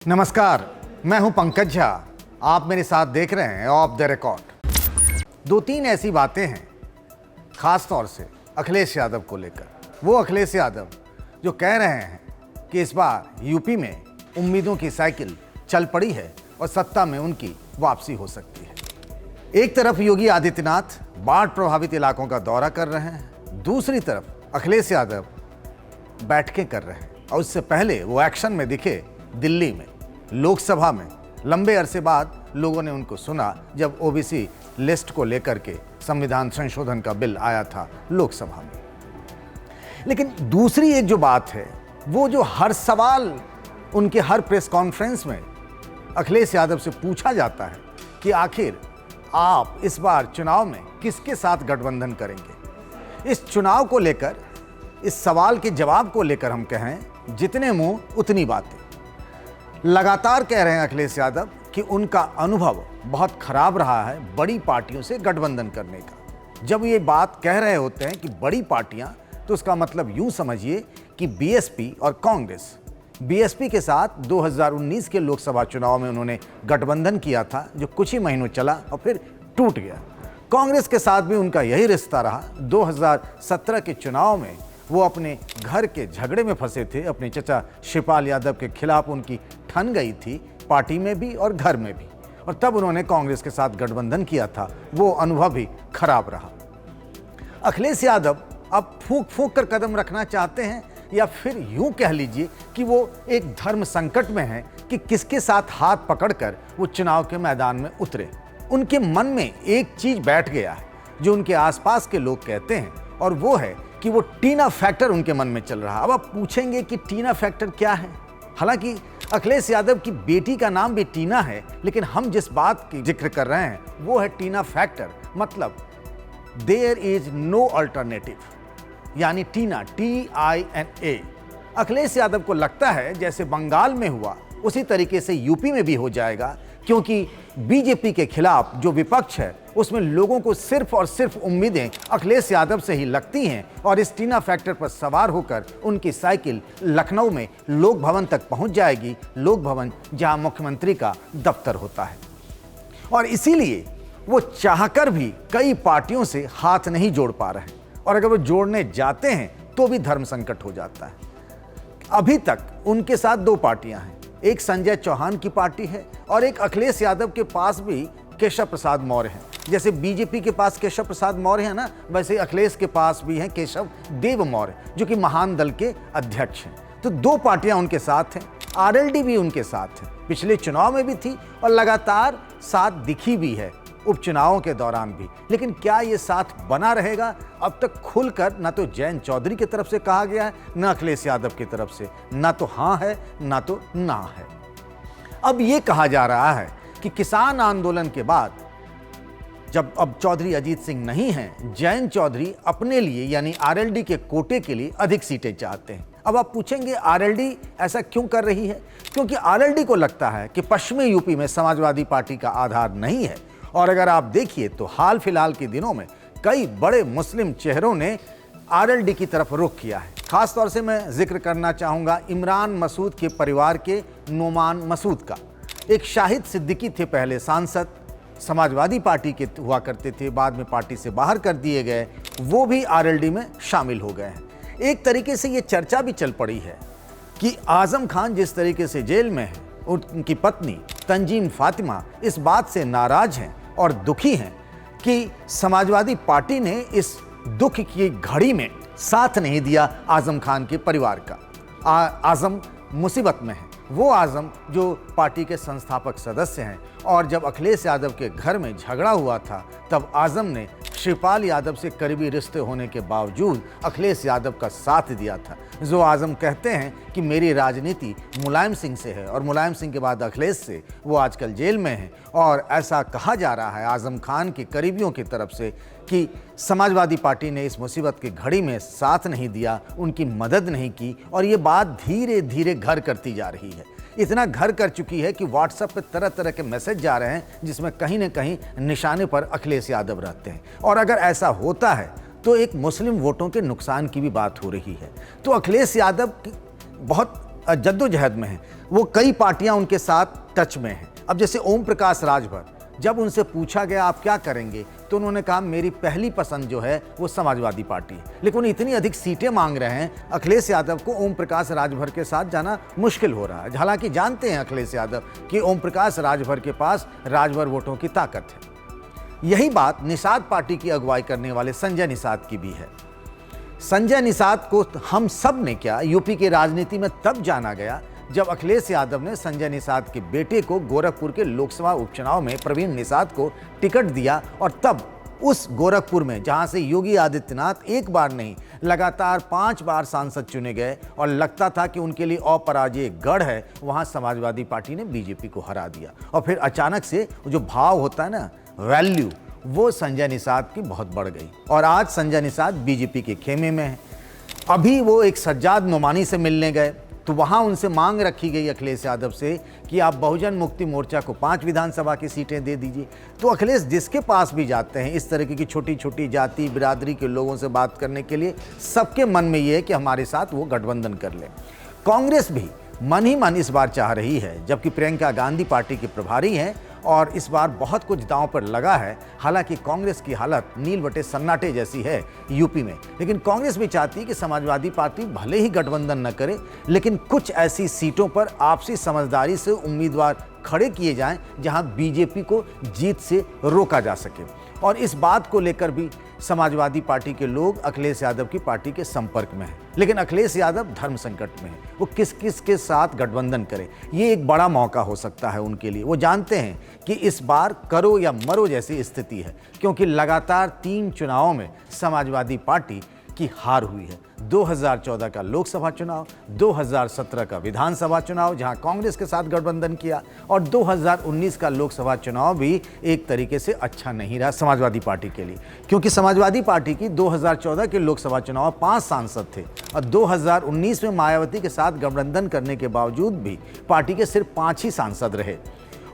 नमस्कार, मैं हूं पंकज झा। आप मेरे साथ देख रहे हैं ऑफ द रिकॉर्ड। दो तीन ऐसी बातें हैं खास तौर से अखिलेश यादव को लेकर। वो अखिलेश यादव जो कह रहे हैं कि इस बार यूपी में उम्मीदों की साइकिल चल पड़ी है और सत्ता में उनकी वापसी हो सकती है। एक तरफ योगी आदित्यनाथ बाढ़ प्रभावित इलाकों का दौरा कर रहे हैं, दूसरी तरफ अखिलेश यादव बैठकें कर रहे हैं और उससे पहले वो एक्शन में दिखे दिल्ली में लोकसभा में। लंबे अरसे बाद लोगों ने उनको सुना जब ओबीसी लिस्ट को लेकर के संविधान संशोधन का बिल आया था लोकसभा में। लेकिन दूसरी एक जो बात है, वो जो हर सवाल उनके हर प्रेस कॉन्फ्रेंस में अखिलेश यादव से पूछा जाता है कि आखिर आप इस बार चुनाव में किसके साथ गठबंधन करेंगे। इस चुनाव को लेकर, इस सवाल के जवाब को लेकर हम कहें, जितने मुंह उतनी बातें। लगातार कह रहे हैं अखिलेश यादव कि उनका अनुभव बहुत खराब रहा है बड़ी पार्टियों से गठबंधन करने का। जब ये बात कह रहे होते हैं कि बड़ी पार्टियां, तो उसका मतलब यूं समझिए कि बीएसपी और कांग्रेस। बीएसपी के साथ 2019 के लोकसभा चुनाव में उन्होंने गठबंधन किया था, जो कुछ ही महीनों चला और फिर टूट गया। कांग्रेस के साथ भी उनका यही रिश्ता रहा। 2017 के चुनाव में वो अपने घर के झगड़े में फंसे थे। अपने चचा शिवपाल यादव के खिलाफ उनकी ठन गई थी, पार्टी में भी और घर में भी, और तब उन्होंने कांग्रेस के साथ गठबंधन किया था। वो अनुभव भी खराब रहा। अखिलेश यादव अब फूंक फूंक कर कदम रखना चाहते हैं, या फिर यूं कह लीजिए कि वो एक धर्म संकट में हैं कि किसके साथ हाथ पकड़कर वो चुनाव के मैदान में उतरे। उनके मन में एक चीज बैठ गया है जो उनके आसपास के लोग कहते हैं, और वो है कि वो टीना फैक्टर उनके मन में चल रहा है। अब आप पूछेंगे कि टीना फैक्टर क्या है। हालांकि अखिलेश यादव की बेटी का नाम भी टीना है, लेकिन हम जिस बात की जिक्र कर रहे हैं वो है टीना फैक्टर, मतलब देयर इज नो अल्टरनेटिव, यानी टीना, TINA। अखिलेश यादव को लगता है जैसे बंगाल में हुआ उसी तरीके से यूपी में भी हो जाएगा, क्योंकि बीजेपी के खिलाफ जो विपक्ष है उसमें लोगों को सिर्फ और सिर्फ उम्मीदें अखिलेश यादव से ही लगती हैं, और इस टीना फैक्टर पर सवार होकर उनकी साइकिल लखनऊ में लोक भवन तक पहुंच जाएगी। लोक भवन जहां मुख्यमंत्री का दफ्तर होता है, और इसीलिए वो चाहकर भी कई पार्टियों से हाथ नहीं जोड़ पा रहे हैं, और अगर वो जोड़ने जाते हैं तो भी धर्म संकट हो जाता है। अभी तक उनके साथ दो पार्टियां हैं, एक संजय चौहान की पार्टी है और एक अखिलेश यादव के पास भी केशव प्रसाद मौर्य हैं। जैसे बीजेपी के पास केशव प्रसाद मौर्य है ना, वैसे अखिलेश के पास भी हैं केशव देव मौर्य, जो कि महान दल के अध्यक्ष हैं। तो दो पार्टियां उनके साथ हैं। आरएलडी भी उनके साथ है, पिछले चुनाव में भी थी और लगातार साथ दिखी भी है उपचुनावों के दौरान भी। लेकिन क्या ये साथ बना रहेगा? अब तक खुलकर ना तो जयंत चौधरी की तरफ से कहा गया है, ना अखिलेश यादव की तरफ से, ना तो हाँ है ना तो ना है। अब ये कहा जा रहा है कि किसान आंदोलन के बाद जब अब चौधरी अजीत सिंह नहीं हैं, जयंत चौधरी अपने लिए यानी आरएलडी के कोटे के लिए अधिक सीटें चाहते हैं। अब आप पूछेंगे आरएलडी ऐसा क्यों कर रही है? क्योंकि आरएलडी को लगता है कि पश्चिमी यूपी में समाजवादी पार्टी का आधार नहीं है, और अगर आप देखिए तो हाल फिलहाल के दिनों में कई बड़े मुस्लिम चेहरों ने आरएलडी की तरफ रुख किया है। खास तौर से मैं जिक्र करना चाहूँगा इमरान मसूद के परिवार के नोमान मसूद का। एक शाहिद सिद्दीकी थे, पहले सांसद, समाजवादी पार्टी के हुआ करते थे, बाद में पार्टी से बाहर कर दिए गए, वो भी आरएलडी में शामिल हो गए हैं। एक तरीके से ये चर्चा भी चल पड़ी है कि आजम खान जिस तरीके से जेल में है, उनकी पत्नी तंजीम फातिमा इस बात से नाराज हैं और दुखी हैं कि समाजवादी पार्टी ने इस दुख की घड़ी में साथ नहीं दिया आजम खान के परिवार का। आजम मुसीबत में है, वो आजम जो पार्टी के संस्थापक सदस्य हैं, और जब अखिलेश यादव के घर में झगड़ा हुआ था तब आजम ने शिवपाल यादव से करीबी रिश्ते होने के बावजूद अखिलेश यादव का साथ दिया था। जो आजम कहते हैं कि मेरी राजनीति मुलायम सिंह से है, और मुलायम सिंह के बाद अखिलेश से। वो आजकल जेल में हैं, और ऐसा कहा जा रहा है आजम खान के करीबियों की तरफ से कि समाजवादी पार्टी ने इस मुसीबत की घड़ी में साथ नहीं दिया, उनकी मदद नहीं की, और ये बात धीरे धीरे घर करती जा रही है। इतना घर कर चुकी है कि व्हाट्सएप पे तरह तरह के मैसेज जा रहे हैं जिसमें कहीं न कहीं निशाने पर अखिलेश यादव रहते हैं। और अगर ऐसा होता है तो एक मुस्लिम वोटों के नुकसान की भी बात हो रही है। तो अखिलेश यादव बहुत जद्दोजहद में हैं, वो कई पार्टियां उनके साथ टच में हैं। अब जैसे ओम प्रकाश राजभर, जब उनसे पूछा गया आप क्या करेंगे, तो उन्होंने कहा मेरी पहली पसंद जो है वो समाजवादी पार्टी है। लेकिन इतनी अधिक सीटें मांग रहे हैं, अखिलेश यादव को ओम प्रकाश राजभर के साथ जाना मुश्किल हो रहा है। हालांकि जानते हैं अखिलेश यादव कि ओम प्रकाश राजभर के पास राजभर वोटों की ताकत है। यही बात निषाद पार्टी की अगुवाई करने वाले संजय निषाद की भी है। संजय निषाद को हम सब ने क्या यूपी की राजनीति में तब जाना गया जब अखिलेश यादव ने संजय निषाद के बेटे को गोरखपुर के लोकसभा उपचुनाव में प्रवीण निषाद को टिकट दिया, और तब उस गोरखपुर में जहां से योगी आदित्यनाथ एक बार नहीं लगातार 5 बार सांसद चुने गए और लगता था कि उनके लिए अपराजय गढ़ है, वहां समाजवादी पार्टी ने बीजेपी को हरा दिया। और फिर अचानक से जो भाव होता है ना, वैल्यू, वो संजय निषाद की बहुत बढ़ गई और आज संजय निषाद बीजेपी के खेमे में है। अभी वो एक सज्जाद नोमानी से मिलने गए तो वहां उनसे मांग रखी गई अखिलेश यादव से कि आप बहुजन मुक्ति मोर्चा को 5 विधानसभा की सीटें दे दीजिए। तो अखिलेश जिसके पास भी जाते हैं इस तरह की छोटी छोटी जाति बिरादरी के लोगों से बात करने के लिए, सबके मन में ये है कि हमारे साथ वो गठबंधन कर ले। कांग्रेस भी मन ही मन इस बार चाह रही है, जबकि प्रियंका गांधी पार्टी की प्रभारी हैं और इस बार बहुत कुछ दांव पर लगा है। हालांकि कांग्रेस की हालत नील बटे सन्नाटे जैसी है यूपी में, लेकिन कांग्रेस भी चाहती है कि समाजवादी पार्टी भले ही गठबंधन न करे, लेकिन कुछ ऐसी सीटों पर आपसी समझदारी से उम्मीदवार खड़े किए जाएं जहां बीजेपी को जीत से रोका जा सके। और इस बात को लेकर भी समाजवादी पार्टी के लोग अखिलेश यादव की पार्टी के संपर्क में हैं। लेकिन अखिलेश यादव धर्म संकट में है, वो किस किस के साथ गठबंधन करे, ये एक बड़ा मौका हो सकता है उनके लिए। वो जानते हैं कि इस बार करो या मरो जैसी स्थिति है, क्योंकि लगातार 3 चुनावों में समाजवादी पार्टी की हार हुई है। 2014 का लोकसभा चुनाव, 2017 का विधानसभा चुनाव जहां कांग्रेस के साथ गठबंधन किया, और 2019 का लोकसभा चुनाव भी एक तरीके से अच्छा नहीं रहा समाजवादी पार्टी के लिए, क्योंकि समाजवादी पार्टी की 2014 के लोकसभा चुनाव 5 सांसद थे और 2019 में मायावती के साथ गठबंधन करने के बावजूद भी पार्टी के सिर्फ 5 ही सांसद रहे।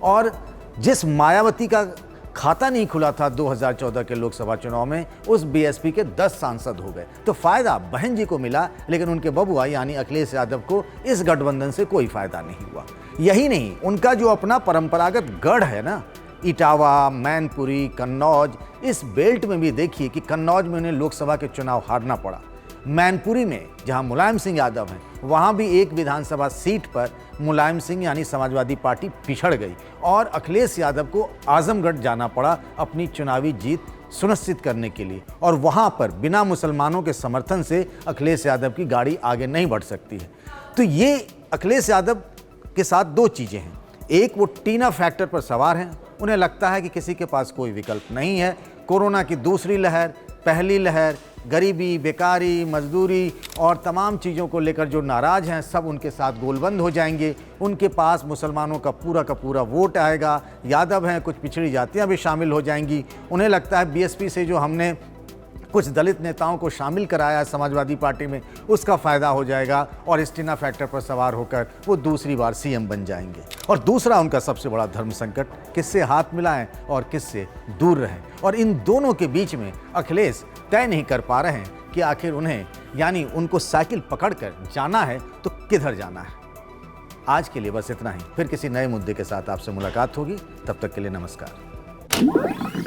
और जिस मायावती का खाता नहीं खुला था 2014 के लोकसभा चुनाव में, उस बीएसपी के 10 सांसद हो गए। तो फायदा बहन जी को मिला, लेकिन उनके बबुआ यानी अखिलेश यादव को इस गठबंधन से कोई फायदा नहीं हुआ। यही नहीं, उनका जो अपना परंपरागत गढ़ है ना, इटावा, मैनपुरी, कन्नौज, इस बेल्ट में भी देखिए कि कन्नौज में उन्हें लोकसभा के चुनाव हारना पड़ा। मैनपुरी में जहां मुलायम सिंह यादव हैं, वहां भी एक विधानसभा सीट पर मुलायम सिंह यानी समाजवादी पार्टी पिछड़ गई और अखिलेश यादव को आजमगढ़ जाना पड़ा अपनी चुनावी जीत सुनिश्चित करने के लिए। और वहां पर बिना मुसलमानों के समर्थन से अखिलेश यादव की गाड़ी आगे नहीं बढ़ सकती है। तो ये अखिलेश यादव के साथ 2 चीज़ें हैं। एक, वो टीना फैक्टर पर सवार हैं, उन्हें लगता है कि किसी के पास कोई विकल्प नहीं है। कोरोना की दूसरी लहर, पहली लहर, गरीबी, बेकारी, मजदूरी और तमाम चीज़ों को लेकर जो नाराज़ हैं सब उनके साथ गोलबंद हो जाएंगे। उनके पास मुसलमानों का पूरा वोट आएगा। यादव हैं, कुछ पिछड़ी जातियां भी शामिल हो जाएंगी। उन्हें लगता है बीएसपी से जो हमने कुछ दलित नेताओं को शामिल कराया समाजवादी पार्टी में, उसका फ़ायदा हो जाएगा और इस टीना फैक्टर पर सवार होकर वो दूसरी बार सीएम बन जाएंगे। और दूसरा उनका सबसे बड़ा धर्म संकट, किससे हाथ मिलाएं और किससे दूर रहें। और इन दोनों के बीच में अखिलेश तय नहीं कर पा रहे हैं कि आखिर उन्हें, यानी उनको साइकिल पकड़कर जाना है तो किधर जाना है। आज के लिए बस इतना ही, फिर किसी नए मुद्दे के साथ आपसे मुलाकात होगी। तब तक के लिए नमस्कार।